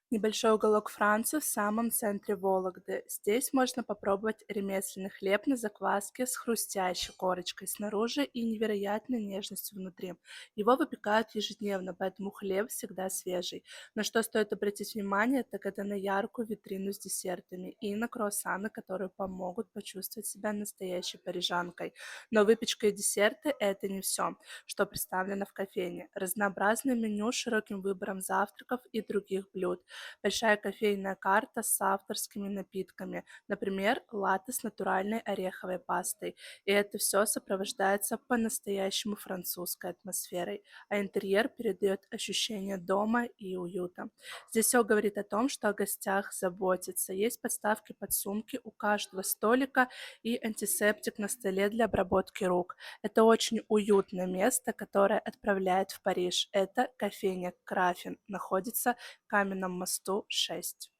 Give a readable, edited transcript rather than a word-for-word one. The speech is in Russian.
Небольшой уголок Франции в самом центре Вологды. Здесь можно попробовать ремесленный хлеб на закваске с хрустящей корочкой снаружи и невероятной нежностью внутри. Его выпекают ежедневно, поэтому хлеб всегда свежий. На что стоит обратить внимание, так это на яркую витрину с десертами и на круассаны, которые помогут почувствовать себя настоящей парижанкой. Но выпечка и десерты – это не все, что представлено в кофейне. Разнообразное меню с широким выбором завтраков и других блюд. Большая кофейная карта с авторскими напитками, например, латте с натуральной ореховой пастой. И это все сопровождается по-настоящему французской атмосферой, а интерьер передает ощущение дома и уюта. Здесь все говорит о том, что о гостях заботятся. Есть подставки под сумки у каждого столика и антисептик на столе для обработки рук. Это очень уютное место, которое отправляет в Париж. Это кофейня Крафин. Находится Каменном мосту 6.